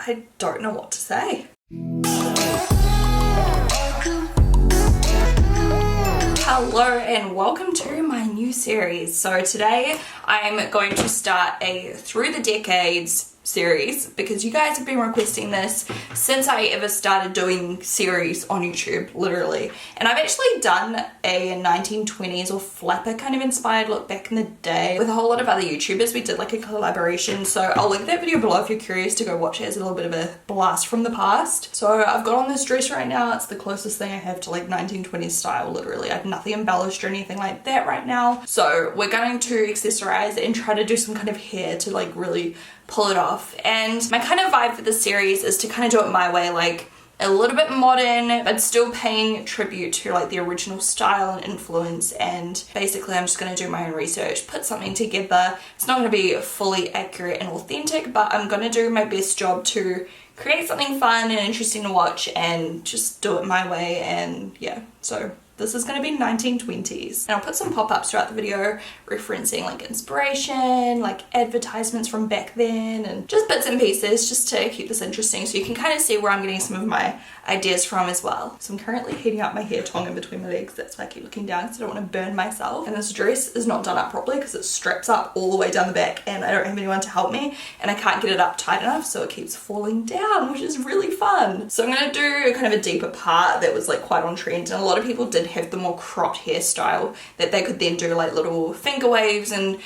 I don't know what to say. Hello and welcome to my new series. So today I'm going to start a Through the Decades series because you guys have been requesting this since I ever started doing series on YouTube, literally. And I've actually done a 1920s or flapper kind of inspired look back in the day with a whole lot of other YouTubers. We did like a collaboration, so I'll link that video below if you're curious to go watch it. It's a little bit of a blast from the past. So I've got on this dress right now. It's the closest thing I have to like 1920s style, literally. I have nothing embellished or anything like that right now. So we're going to accessorize and try to do some kind of hair to like really pull it off. And my kind of vibe for this series is to kind of do it my way, like a little bit modern but still paying tribute to like the original style and influence. And basically I'm just going to do my own research, put something together. It's not going to be fully accurate and authentic, but I'm going to do my best job to create something fun and interesting to watch and just do it my way. And yeah, so this is going to be 1920s. And I'll put some pop-ups throughout the video referencing like inspiration, like advertisements from back then, and just bits and pieces just to keep this interesting so you can kind of see where I'm getting some of my ideas from as well. So I'm currently heating up my hair tongue in between my legs. That's why I keep looking down because I don't want to burn myself. And this dress is not done up properly because it straps up all the way down the back and I don't have anyone to help me and I can't get it up tight enough, so it keeps falling down, which is really fun. So I'm going to do kind of a deeper part that was like quite on trend, and a lot of people did have the more cropped hairstyle that they could then do like little finger waves and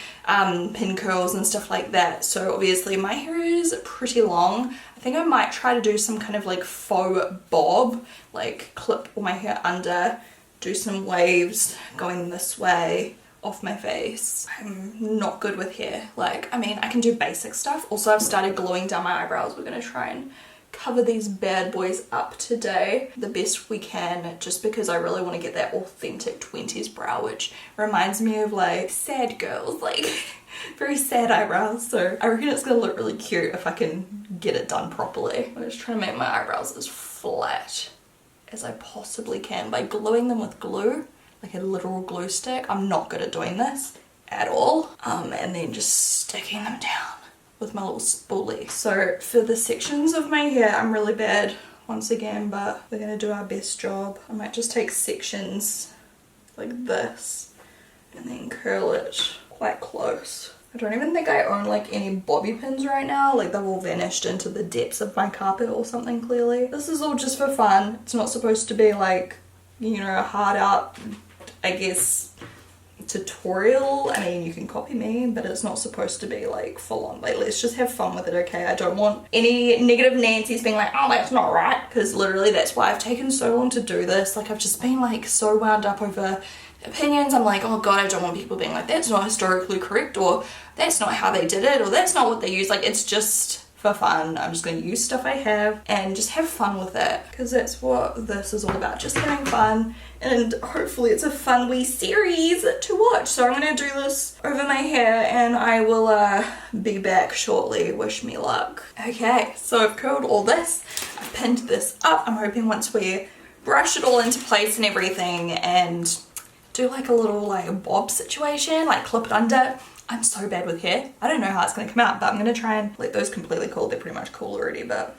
pin curls and stuff like that. So obviously my hair is pretty long. I think I might try to do some kind of like faux bob, like clip all my hair under, do some waves going this way off my face. I'm not good with hair. Like, I mean, I can do basic stuff. Also, I've started gluing down my eyebrows. We're gonna try and cover these bad boys up today the best we can, just because I really want to get that authentic 20s brow, which reminds me of like sad girls, like very sad eyebrows. So I reckon it's gonna look really cute if I can get it done properly. I'm just trying to make my eyebrows as flat as I possibly can by gluing them with glue, like a literal glue stick. I'm not good at doing this at all. And then just sticking them down with my little spoolie. So for the sections of my hair, I'm really bad once again, but we're gonna do our best job. I might just take sections like this and then curl it quite close. I don't even think I own like any bobby pins right now. Like they've all vanished into the depths of my carpet or something clearly. This is all just for fun. It's not supposed to be like, you know, a hard out, I guess, tutorial. I mean, you can copy me, but it's not supposed to be like full on. Like, let's just have fun with it, okay? I don't want any negative Nancy's being like, oh, that's not right, because literally that's why I've taken so long to do this. Like, I've just been like so wound up over opinions. I'm like, oh god, I don't want people being like, that's not historically correct, or that's not how they did it, or that's not what they use. Like, it's just for fun. I'm just going to use stuff I have and just have fun with it, because that's what this is all about, just having fun. And hopefully it's a fun wee series to watch. So I'm going to do this over my hair and I will be back shortly. Wish me luck. Okay, so I've curled all this, I've pinned this up. I'm hoping once we brush it all into place and everything and do like a little like bob situation, like clip it under. I'm so bad with hair. I don't know how it's going to come out, but I'm going to try and let those completely cool. They're pretty much cool already, but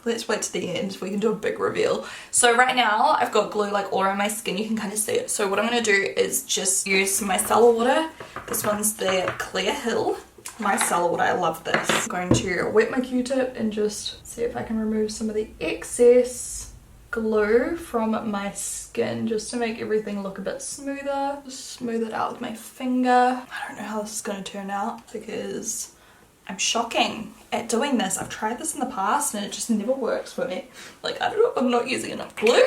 let's wait to the end so we can do a big reveal. So right now I've got glue like all around my skin. You can kind of see it. So what I'm going to do is just use some micellar water. This one's the Clear Hill micellar water. I love this. I'm going to wet my Q-tip and just see if I can remove some of the excess glue from my skin, just to make everything look a bit smoother. Just smooth it out with my finger. I don't know how this is going to turn out because I'm shocking at doing this. I've tried this in the past and it just never works for me. Like, I don't know if I'm not using enough glue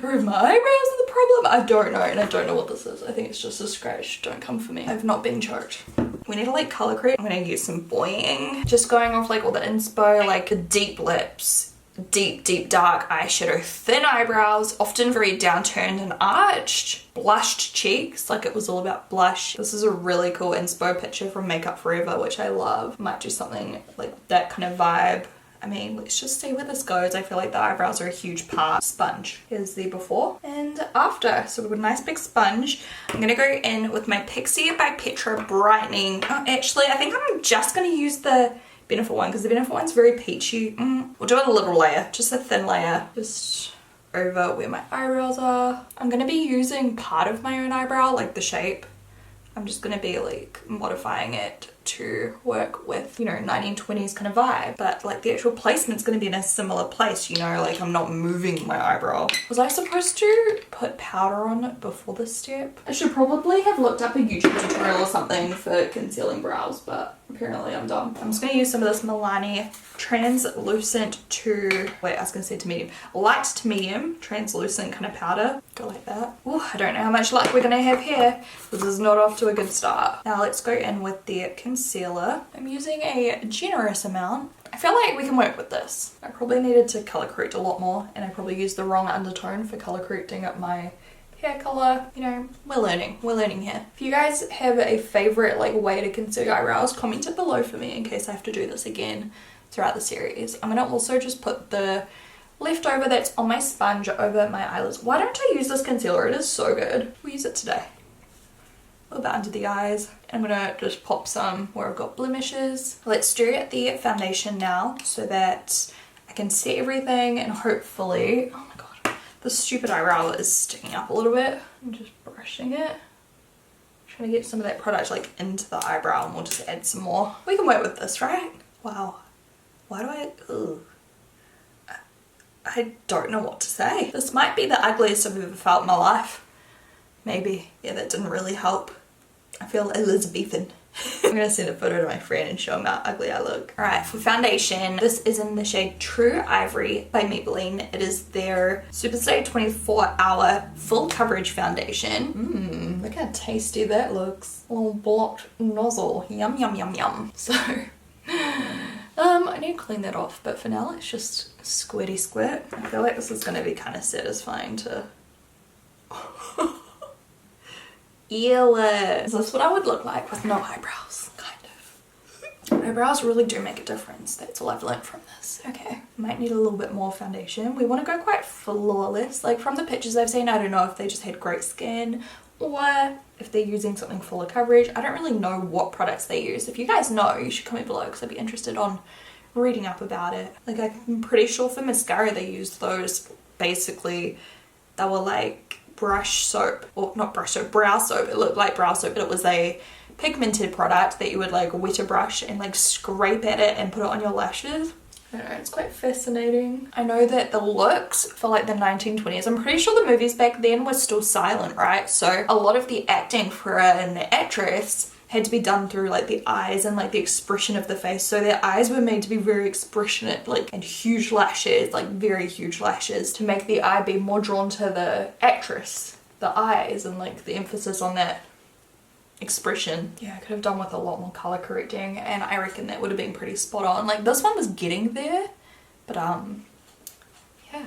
or if my eyebrows are the problem. I don't know, and I don't know what this is. I think it's just a scratch. Don't come for me. I've not been choked. We need to like color correct. I'm gonna use some boying. Just going off like all the inspo, like the deep lips, deep dark eyeshadow, thin eyebrows, often very downturned and arched, blushed cheeks, like it was all about blush. This is a really cool inspo picture from Makeup Forever, which I love. Might do something like that kind of vibe. I mean, let's just see where this goes. I feel like the eyebrows are a huge part. Sponge. Here's the before and after. So we've got a nice big sponge. I'm gonna go in with my Pixie by Petra brightening. Oh, actually, I think I'm just gonna use the Benefit one because the Benefit one's very peachy. We'll do a little layer, just a thin layer, just over where my eyebrows are. I'm gonna be using part of my own eyebrow, like the shape. I'm just gonna be like modifying it to work with, you know, 1920s kind of vibe, but like the actual placement's gonna be in a similar place, you know, like I'm not moving my eyebrow. Was I supposed to put powder on it before this step? I should probably have looked up a YouTube tutorial or something for concealing brows, but apparently I'm dumb. I'm just gonna use some of this Milani translucent to, wait, I was gonna say to medium, light to medium translucent kind of powder. Go like that. Oh, I don't know how much luck we're gonna have here. This is not off to a good start. Now let's go in with the concealer. I'm using a generous amount. I feel like we can work with this. I probably needed to color correct a lot more, and I probably used the wrong undertone for color correcting up my hair color. You know, we're learning here. If you guys have a favorite like way to conceal your eyebrows, comment it below for me in case I have to do this again throughout the series. I'm gonna also just put the leftover that's on my sponge over my eyelids. Why don't I use this concealer? It is so good. We'll use it today. A little bit under the eyes. I'm gonna just pop some where I've got blemishes. Let's do the foundation now so that I can see everything, and hopefully, oh my god, this stupid eyebrow is sticking up a little bit. I'm just brushing it. Trying to get some of that product like into the eyebrow, and we'll just add some more. We can work with this, right? Wow. Why do I don't know what to say. This might be the ugliest I've ever felt in my life. Maybe. Yeah, that didn't really help. I feel Elizabethan. I'm gonna send a photo to my friend and show him how ugly I look. Alright, for foundation, this is in the shade True Ivory by Maybelline. It is their Superstay 24-hour full coverage foundation. Look how tasty that looks. A little blocked nozzle. Yum, yum, yum, yum. So, I need to clean that off, but for now it's just squirty squirt. I feel like this is gonna be kind of satisfying to... Ew. Is this what I would look like with no eyebrows? Kind of. Eyebrows really do make a difference. That's all I've learned from this. Okay, might need a little bit more foundation. We want to go quite flawless. Like from the pictures I've seen, I don't know if they just had great skin or if they're using something fuller coverage. I don't really know what products they use. If you guys know, you should comment below because I'd be interested on reading up about it. Like I'm pretty sure for mascara they used those, basically they were like brush soap, or not brush soap, brow soap. It looked like brow soap, but it was a pigmented product that you would like wet a brush and like scrape at it and put it on your lashes. I don't know, it's quite fascinating. I know that the looks for like the 1920s, I'm pretty sure the movies back then were still silent, right? So a lot of the acting for an actress had to be done through like the eyes and like the expression of the face. So their eyes were made to be very expressionate, like, and huge lashes, like very huge lashes, to make the eye be more drawn to the actress, the eyes, and like the emphasis on that expression. Yeah, I could have done with a lot more color correcting, and I reckon that would have been pretty spot on. Like this one was getting there, but yeah.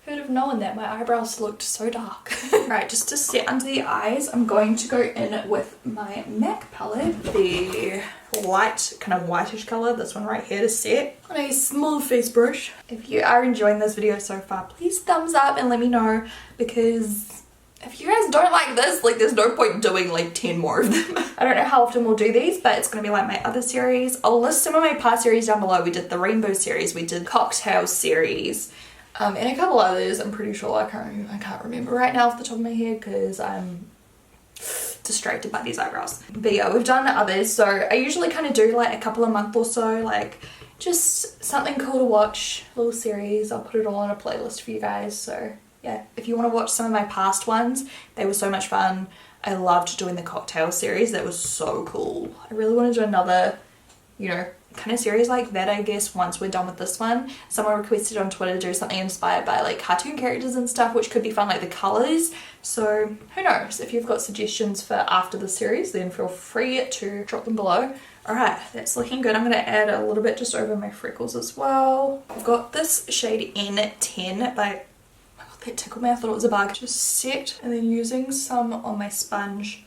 Who'd have known that my eyebrows looked so dark. Right, just to set under the eyes, I'm going to go in with my MAC palette, the light, kind of whitish color, this one right here to set on a small face brush. If you are enjoying this video so far, please thumbs up and let me know, because if you guys don't like this, like there's no point doing like 10 more of them. I don't know how often we'll do these, but it's gonna be like my other series. I'll list some of my past series down below. We did the rainbow series, we did cocktail series, and a couple others. I'm pretty sure I can't remember right now off the top of my head because I'm distracted by these eyebrows. But yeah, we've done others, so I usually kind of do like a couple a month or so, like just something cool to watch, little series. I'll put it all on a playlist for you guys. So yeah, if you want to watch some of my past ones, they were so much fun. I loved doing the cocktail series. That was so cool. I really want to do another, you know, kind of series like that, I guess, once we're done with this one. Someone requested on Twitter to do something inspired by like cartoon characters and stuff, which could be fun, like the colors. So who knows? If you've got suggestions for after the series, then feel free to drop them below. Alright, that's looking good. I'm going to add a little bit just over my freckles as well. I've got this shade N10 by, oh my god, that tickled me. I thought it was a bug. Just set, and then using some on my sponge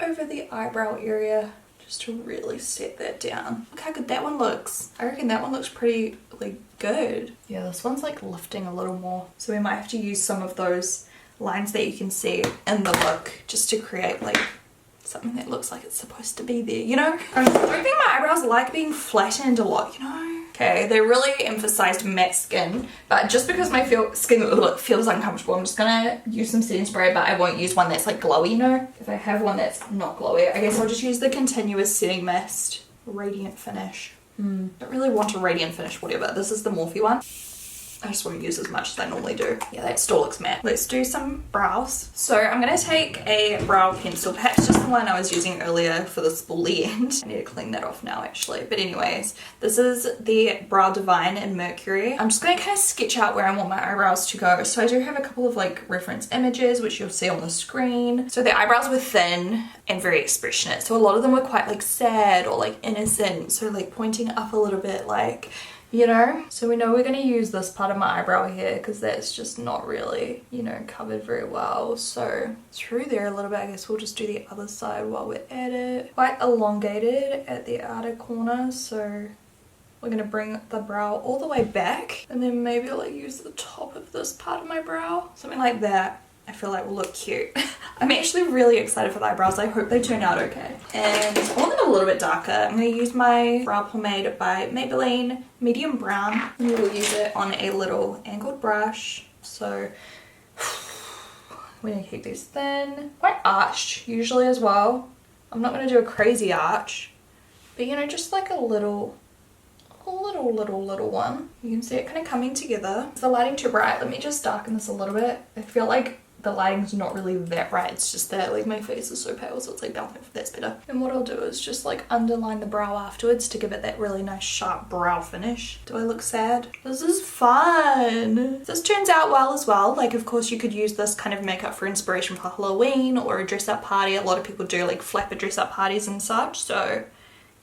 over the eyebrow area, just to really set that down. Look how good that one looks. I reckon that one looks pretty like good. Yeah, this one's like lifting a little more, so we might have to use some of those lines that you can see in the look just to create like something that looks like it's supposed to be there, you know? I don't think my eyebrows like being flattened a lot, you know? Okay, they really emphasized matte skin, but just because my skin feels uncomfortable, I'm just gonna use some setting spray, but I won't use one that's like glowy, you know? If I have one that's not glowy, I guess I'll just use the Continuous Setting Mist Radiant Finish. Don't really want a radiant finish, whatever. This is the Morphe one. I just won't use as much as I normally do. Yeah, that still looks matte. Let's do some brows. So I'm gonna take a brow pencil, perhaps just the one I was using earlier for the spoolie end. I need to clean that off now actually. But anyways, this is the Brow Divine in Mercury. I'm just gonna kind of sketch out where I want my eyebrows to go. So I do have a couple of like reference images, which you'll see on the screen. So the eyebrows were thin and very expressionate. So a lot of them were quite like sad or like innocent. So like pointing up a little bit, like, you know? So we know we're going to use this part of my eyebrow here because that's just not really, you know, covered very well. So through there a little bit, I guess we'll just do the other side while we're at it. Quite elongated at the outer corner, so we're going to bring the brow all the way back and then maybe I'll like use the top of this part of my brow. Something like that. I feel like will look cute. I'm actually really excited for the eyebrows. I hope they turn out okay. And I want them a little bit darker. I'm going to use my brow pomade by Maybelline Medium Brown. And we'll use it on a little angled brush. So we're going to keep these thin. Quite arched usually as well. I'm not going to do a crazy arch. But you know, just like a little one. You can see it kind of coming together. Is the lighting too bright? Let me just darken this a little bit. I feel like the lighting's not really that bright, it's just that like my face is so pale, so it's like that's better. And what I'll do is just like underline the brow afterwards to give it that really nice sharp brow finish. Do I look sad? This is fun. This turns out well as well. Like of course you could use this kind of makeup for inspiration for Halloween or a dress up party. A lot of people do like flapper dress up parties and such, so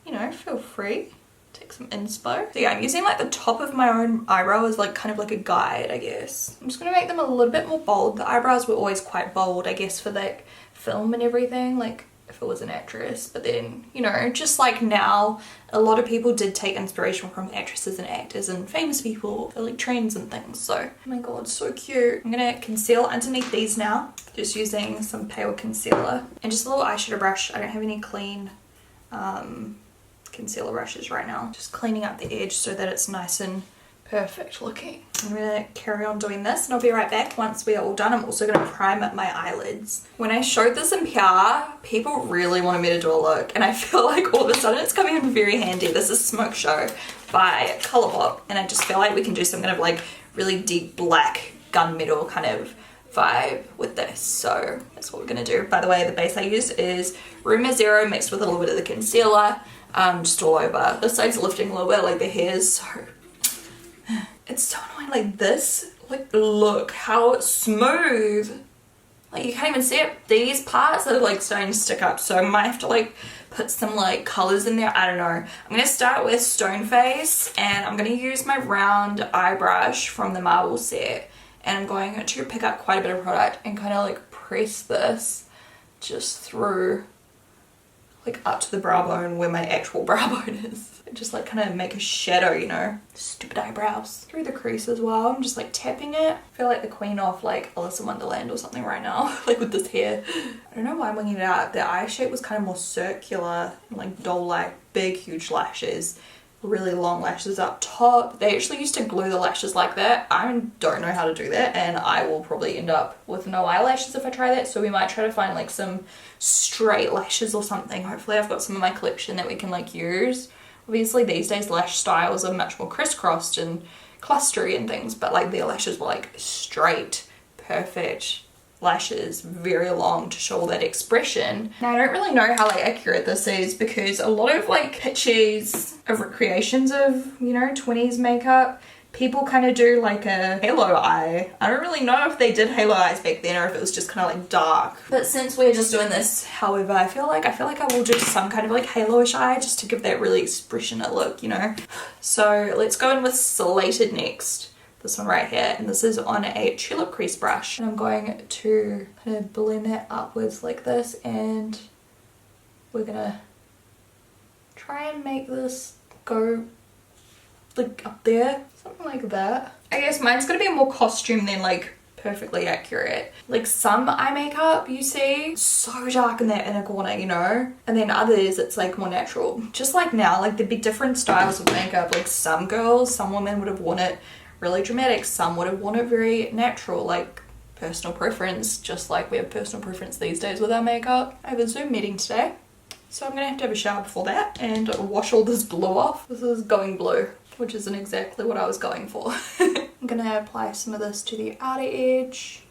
you know, feel free. Take some inspo. So yeah, I'm using like the top of my own eyebrow as like kind of like a guide, I guess. I'm just gonna make them a little bit more bold. The eyebrows were always quite bold, I guess, for like film and everything, like if it was an actress. But then, you know, just like now, a lot of people did take inspiration from actresses and actors and famous people for like trends and things. So, oh my god, so cute. I'm gonna conceal underneath these now, just using some pale concealer and just a little eyeshadow brush. I don't have any clean concealer brushes right now. Just cleaning up the edge so that it's nice and perfect looking. I'm gonna carry on doing this and I'll be right back once we are all done. I'm also gonna prime up my eyelids. When I showed this in PR, people really wanted me to do a look and I feel like all of a sudden it's coming in very handy. This is Smoke Show by Colourpop and I just feel like we can do some kind of like really deep black gunmetal kind of vibe with this, so that's what we're gonna do. By the way, the base I use is Rumor Zero mixed with a little bit of the concealer, just all over. This side's lifting a little bit, like the hair's so it's so annoying. Like this, like look how smooth, like you can't even see it. These parts are like starting to stick up, so I might have to like put some like colors in there. I don't know. I'm gonna start with Stone Face and I'm gonna use my round eye brush from the Marble set. And I'm going to pick up quite a bit of product and kind of like press this just through, like up to the brow bone where my actual brow bone is. Just like kind of make a shadow, you know. Stupid eyebrows. Through the crease as well. I'm just like tapping it. I feel like the queen of like Alice in Wonderland or something right now. Like with this hair. I don't know why I'm winging it out. The eye shape was kind of more circular and like doll-like, big huge lashes. Really long lashes up top. They actually used to glue the lashes like that. I don't know how to do that and I will probably end up with no eyelashes if I try that, so we might try to find like some straight lashes or something. Hopefully I've got some in my collection that we can like use. Obviously these days lash styles are much more crisscrossed and clustery and things, but like their lashes were like straight, perfect lashes, very long to show all that expression. Now I don't really know how like accurate this is because a lot of like pictures of recreations of, you know, 20s makeup, people kind of do like a halo eye. I don't really know if they did halo eyes back then or if it was just kind of like dark. But since we're just doing this, however, I feel like I will do some kind of like halo-ish eye just to give that really expressionate look, you know. So let's go in with Slated next. This one right here, and this is on a tulip crease brush, and I'm going to kind of blend that upwards like this, and we're gonna try and make this go like up there, something like that. I guess mine's gonna be more costume than like perfectly accurate. Like some eye makeup you see so dark in that inner corner, you know, and then others it's like more natural. Just like now, like there'd be different styles of makeup. Like some girls, some women would have worn it really dramatic, some would have worn it very natural, like personal preference, just like we have personal preference these days with our makeup. I have a Zoom meeting today, so I'm gonna have to have a shower before that and wash all this blue off. This is going blue, which isn't exactly what I was going for. I'm gonna apply some of this to the outer edge,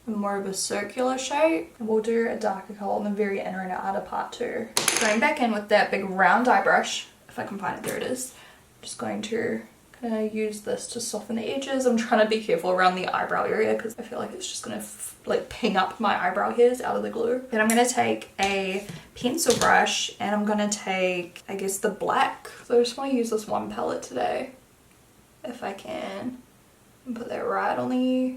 more of a circular shape, and we'll do a darker color on the very inner and outer part too. Going back in with that big round eye brush, if I can find it, there it is. I'm just going to kind of use this to soften the edges. I'm trying to be careful around the eyebrow area because I feel like it's just gonna like ping up my eyebrow hairs out of the glue. Then I'm gonna take a pencil brush and I'm gonna take, I guess, the black. So I just want to use this one palette today, if I can, and put that right on the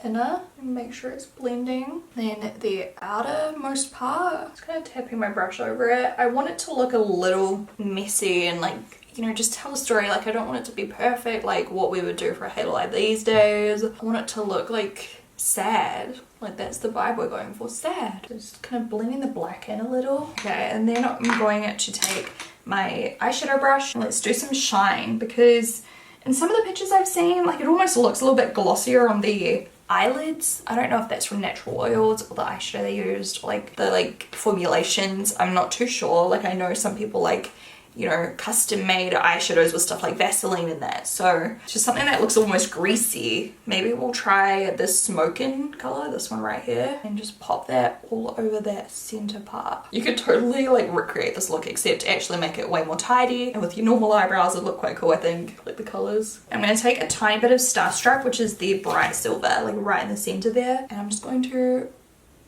inner and make sure it's blending. Then the outermost part, just kind of tapping my brush over it. I want it to look a little messy and like, you know, just tell a story. Like I don't want it to be perfect like what we would do for a highlight these days. I want it to look like sad, like that's the vibe we're going for, sad. Just kind of blending the black in a little. Okay, and then I'm going to take my eyeshadow brush and let's do some shine, because in some of the pictures I've seen, like it almost looks a little bit glossier on the eyelids. I don't know if that's from natural oils or the eyeshadow they used, like the formulations. I'm not too sure. Like I know some people like, you know, custom made eyeshadows with stuff like Vaseline in that. So it's just something that looks almost greasy. Maybe we'll try this smoking color, this one right here, and just pop that all over that center part. You could totally like recreate this look, except actually make it way more tidy. And with your normal eyebrows, it'd look quite cool, I think, like the colors. I'm gonna take a tiny bit of Starstruck, which is the bright silver, like right in the center there. And I'm just going to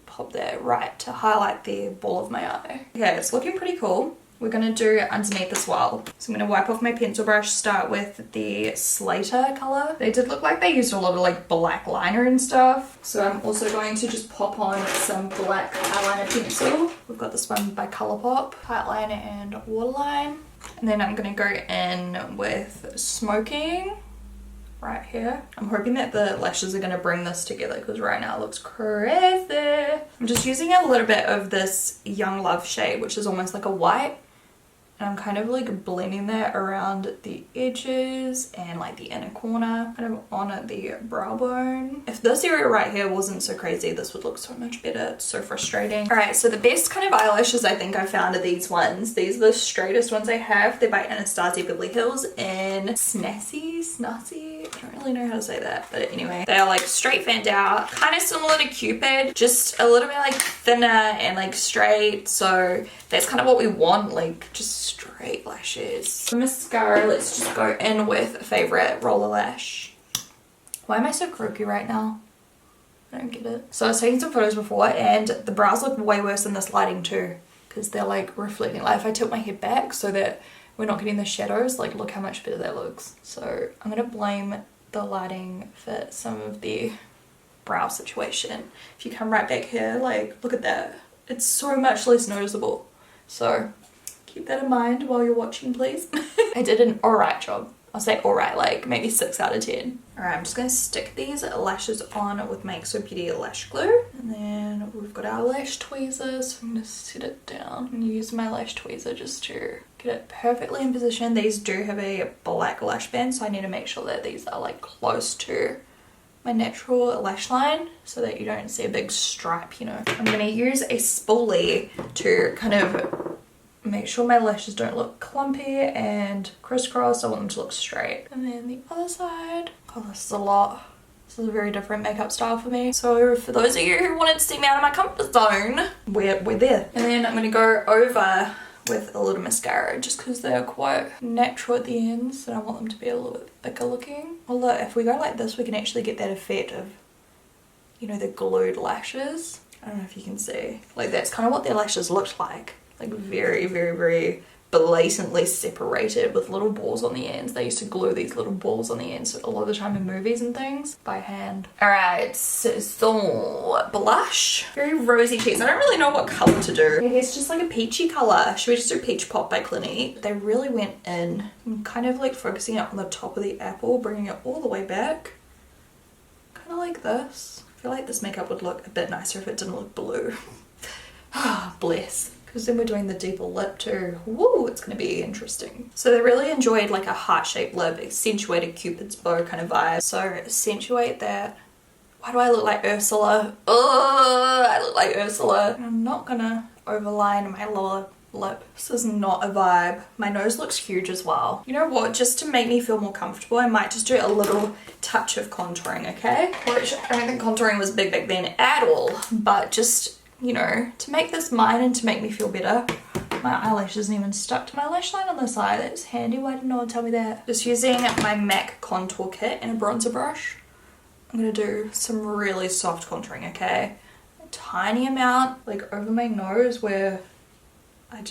pop that right to highlight the ball of my eye. Okay, it's looking pretty cool. We're going to do underneath as well. So I'm going to wipe off my pencil brush, start with the Slater color. They did look like they used a lot of like black liner and stuff. So I'm also going to just pop on some black eyeliner pencil. We've got this one by Colourpop, Tightline and Waterline. And then I'm going to go in with Smoking right here. I'm hoping that the lashes are going to bring this together because right now it looks crazy. I'm just using a little bit of this Young Love shade, which is almost like a white. And I'm kind of like blending that around the edges and like the inner corner, kind of on the brow bone. If this area right here wasn't so crazy, this would look so much better. It's so frustrating. All right, so the best kind of eyelashes I think I found are these ones. These are the straightest ones I have. They're by Anastasia Beverly Hills in Snazzy. I don't really know how to say that, but anyway, they are like straight fanned out, kind of similar to Cupid, just a little bit like thinner and like straight. So that's kind of what we want, like just straight lashes. For mascara, let's just go in with a favorite roller lash. Why am I so croaky right now? I don't get it. So I was taking some photos before and the brows look way worse in this lighting too, because they're like reflecting. Like if I tilt my head back so that we're not getting the shadows, like look how much better that looks. So I'm gonna blame the lighting for some of the brow situation. If you come right back here, like look at that. It's so much less noticeable. So keep that in mind while you're watching, please. I did an alright job. I'll say alright, like maybe 6 out of 10. Alright, I'm just going to stick these lashes on with my XO Beauty lash glue. And then we've got our lash tweezers. So I'm going to set it down and use my lash tweezer just to get it perfectly in position. These do have a black lash band, so I need to make sure that these are like close to my natural lash line so that you don't see a big stripe, you know. I'm going to use a spoolie to kind of make sure my lashes don't look clumpy and crisscross. I want them to look straight. And then the other side. Oh, this is a lot. This is a very different makeup style for me. So for those of you who wanted to see me out of my comfort zone, we're there. And then I'm going to go over with a little mascara just because they're quite natural at the ends and I want them to be a little bit thicker looking. Although if we go like this, we can actually get that effect of, you know, the glued lashes. I don't know if you can see. Like that's kind of what their lashes looked like. Like very, very, very blatantly separated with little balls on the ends. They used to glue these little balls on the ends a lot of the time in movies and things by hand. Alright, so blush. Very rosy cheeks. I don't really know what colour to do. It's just like a peachy colour. Should we just do Peach Pop by Clinique? They really went in. I'm kind of like focusing it on the top of the apple, bringing it all the way back. kind of like this. I feel like this makeup would look a bit nicer if it didn't look blue. Bless. Because then we're doing the deeper lip too. Woo, it's going to be interesting. So they really enjoyed like a heart-shaped lip, accentuated Cupid's bow kind of vibe. So accentuate that. Why do I look like Ursula? Oh, I look like Ursula. I'm not gonna overline my lower lip. This is not a vibe. My nose looks huge as well. You know what? Just to make me feel more comfortable, I might just do a little touch of contouring, okay? Which I don't think contouring was big back then at all, but just, you know, to make this mine and to make me feel better. My eyelash isn't even stuck to my lash line on this eye. That's handy. Why didn't no one tell me that? Just using my MAC contour kit and a bronzer brush. I'm gonna do some really soft contouring, okay? A tiny amount, like over my nose where I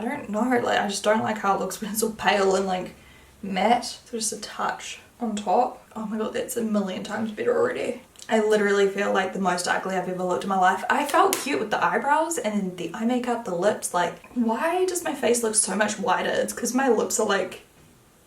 don't know, like I just don't like how it looks when it's all pale and like matte. So just a touch on top. Oh my god, that's a million times better already. I literally feel like the most ugly I've ever looked in my life. I felt cute with the eyebrows and the eye makeup, the lips. Like, why does my face look so much wider? It's because my lips are like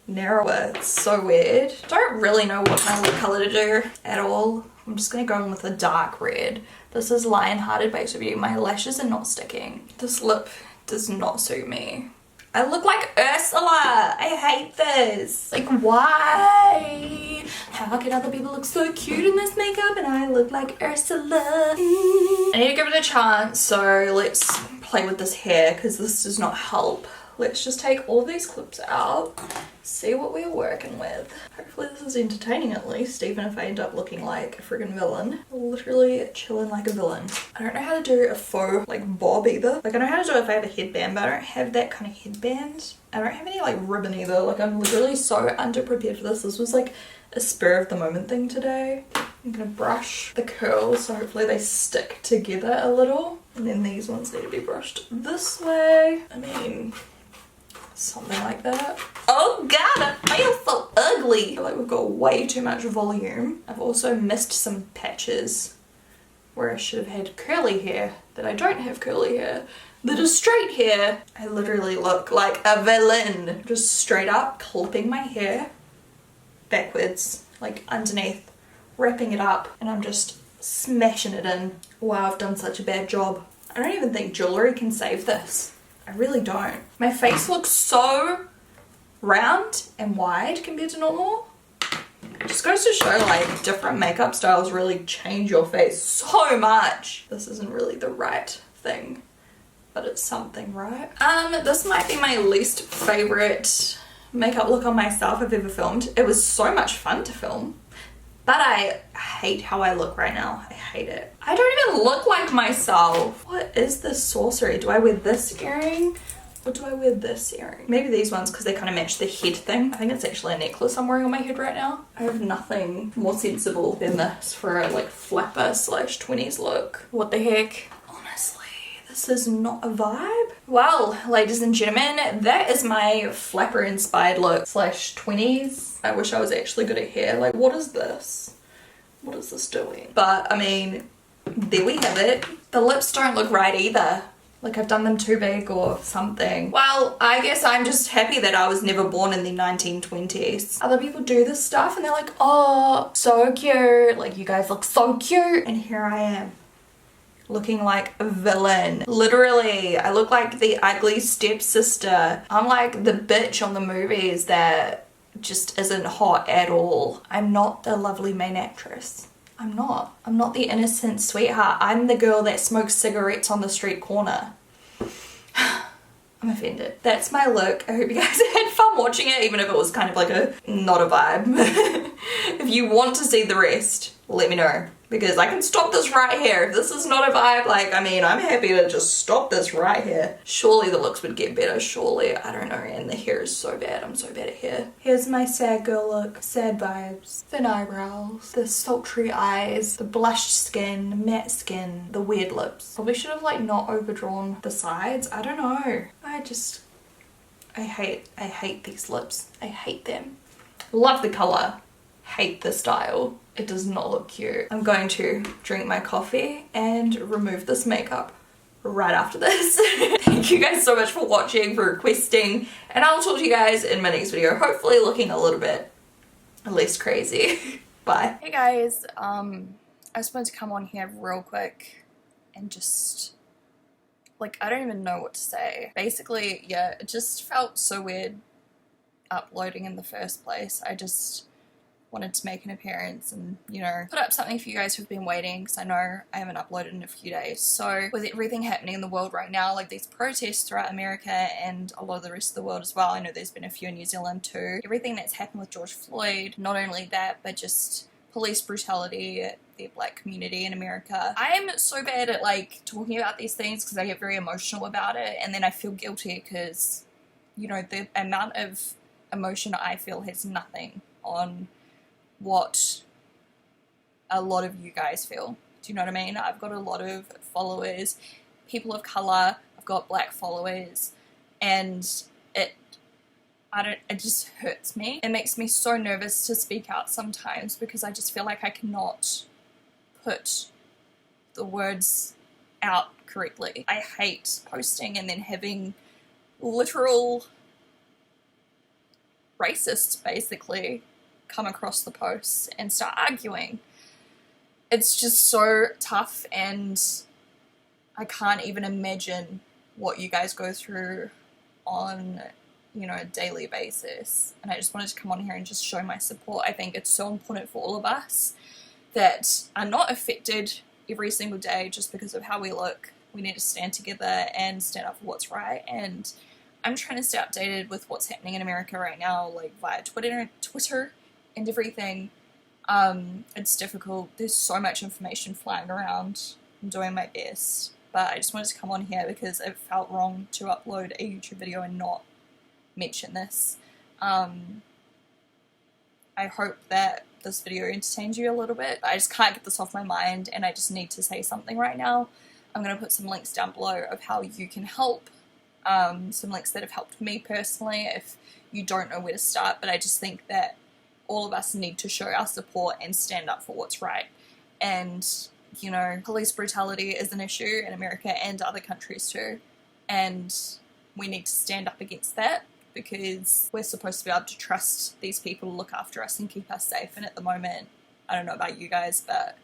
narrower. It's so weird. Don't really know what kind of lip color to do at all. I'm just gonna go in with a dark red. This is Lionhearted Base Review. My lashes are not sticking. This lip does not suit me. I look like Ursula. I hate this. Like, why? How can other people look so cute in this makeup and I look like Ursula? I need to give it a chance, so let's play with this hair because this does not help. Let's just take all of these clips out, see what we're working with. Hopefully this is entertaining at least, even if I end up looking like a friggin' villain. Literally chilling like a villain. I don't know how to do a faux like bob either. Like I know how to do it if I have a headband, but I don't have that kind of headband. I don't have any like ribbon either. Like I'm literally so underprepared for this. This was like a spur of the moment thing today. I'm gonna brush the curls so hopefully they stick together a little. And then these ones need to be brushed this way. I mean, something like that. Oh god, I feel so ugly. I feel like we've got way too much volume. I've also missed some patches where I should have had curly hair, that I don't have curly hair, that is straight hair. I literally look like a villain. Just straight up clipping my hair backwards, like underneath, wrapping it up, and I'm just smashing it in. Wow, I've done such a bad job. I don't even think jewellery can save this. I really don't. My face looks so round and wide compared to normal. It just goes to show like different makeup styles really change your face so much. This isn't really the right thing, but it's something, right? This might be my least favorite makeup look on myself I've ever filmed. It was so much fun to film, but I hate how I look right now. I hate it. I don't even look like myself. What is this sorcery? Do I wear this earring or do I wear this earring? Maybe these ones because they kind of match the head thing. I think it's actually a necklace I'm wearing on my head right now. I have nothing more sensible than this for a like flapper slash 20s look. What the heck? Honestly, this is not a vibe. Well, ladies and gentlemen, that is my flapper inspired look slash 20s. I wish I was actually good at hair. Like, what is this? What is this doing? But I mean, there we have it. The lips don't look right either. Like I've done them too big or something. Well, I guess I'm just happy that I was never born in the 1920s. Other people do this stuff and they're like, oh, so cute. Like you guys look so cute. And here I am, looking like a villain. Literally, I look like the ugly stepsister. I'm like the bitch on the movies that just isn't hot at all. I'm not the lovely main actress. I'm not. I'm not the innocent sweetheart. I'm the girl that smokes cigarettes on the street corner. I'm offended. That's my look. I hope you guys had fun watching it, even if it was kind of like not a vibe. If you want to see the rest, let me know. Because I can stop this right here. If this is not a vibe, like, I mean, I'm happy to just stop this right here. Surely the looks would get better, surely. I don't know, and the hair is so bad. I'm so bad at hair. Here's my sad girl look. Sad vibes. Thin eyebrows. The sultry eyes. The blushed skin. Matte skin. The weird lips. Probably should have, like, not overdrawn the sides. I don't know. I hate these lips. I hate them. Love the color. Hate the style. It does not look cute. I'm going to drink my coffee and remove this makeup right after this. Thank you guys so much for watching, for requesting, and I'll talk to you guys in my next video, hopefully looking a little bit less crazy. Bye. Hey guys, I just wanted to come on here real quick and just, like, I don't even know what to say. Basically, yeah, it just felt so weird uploading in the first place. I just wanted to make an appearance and, you know, put up something for you guys who've been waiting, because I know I haven't uploaded in a few days. So with everything happening in the world right now, like these protests throughout America and a lot of the rest of the world as well, I know there's been a few in New Zealand too, everything that's happened with George Floyd, not only that, but just police brutality, the black community in America. I am so bad at like talking about these things because I get very emotional about it, and then I feel guilty because, you know, the amount of emotion I feel has nothing on what a lot of you guys feel. Do you know what I mean? I've got a lot of followers, people of colour, I've got black followers, and it just hurts me. It makes me so nervous to speak out sometimes because I just feel like I cannot put the words out correctly. I hate posting and then having literal racists basically come across the posts and start arguing. It's just so tough, and I can't even imagine what you guys go through on, you know, a daily basis. And I just wanted to come on here and just show my support. I think it's so important for all of us that are not affected every single day just because of how we look. We need to stand together and stand up for what's right. And I'm trying to stay updated with what's happening in America right now, like via Twitter and everything. It's difficult. There's so much information flying around. I'm doing my best, but I just wanted to come on here because it felt wrong to upload a YouTube video and not mention this. I hope that this video entertains you a little bit. I just can't get this off my mind, and I just need to say something right now. I'm going to put some links down below of how you can help. Some links that have helped me personally if you don't know where to start, but I just think that all of us need to show our support and stand up for what's right. And, you know, police brutality is an issue in America and other countries too, and we need to stand up against that because we're supposed to be able to trust these people to look after us and keep us safe. And at the moment, I don't know about you guys, but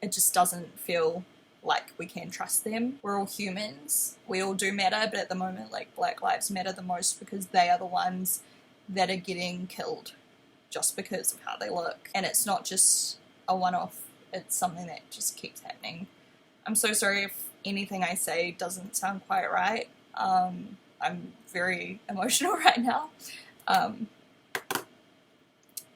it just doesn't feel like we can trust them. We're all humans, we all do matter, but at the moment, like, Black lives matter the most because they are the ones that are getting killed just because of how they look. And it's not just a one-off, it's something that just keeps happening. I'm so sorry if anything I say doesn't sound quite right. I'm very emotional right now.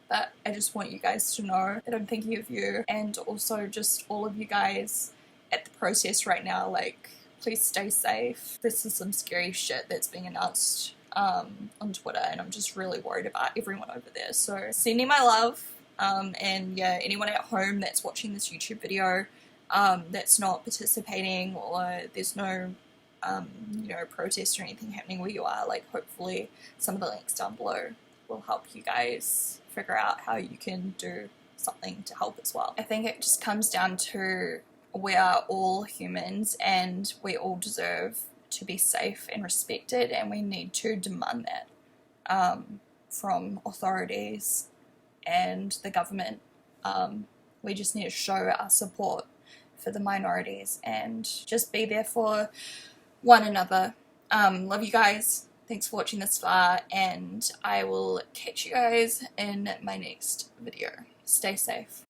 But I just want you guys to know that I'm thinking of you, and also just all of you guys at the protest right now. Like, please stay safe. This is some scary shit that's being announced on Twitter, and I'm just really worried about everyone over there. So sending my love, and yeah, anyone at home that's watching this YouTube video that's not participating, or there's no you know, protest or anything happening where you are, like, hopefully some of the links down below will help you guys figure out how you can do something to help as well. I think it just comes down to we are all humans and we all deserve to be safe and respected, and we need to demand that from authorities and the government. We just need to show our support for the minorities and just be there for one another. Love you guys. Thanks for watching this far, and I will catch you guys in my next video. Stay safe.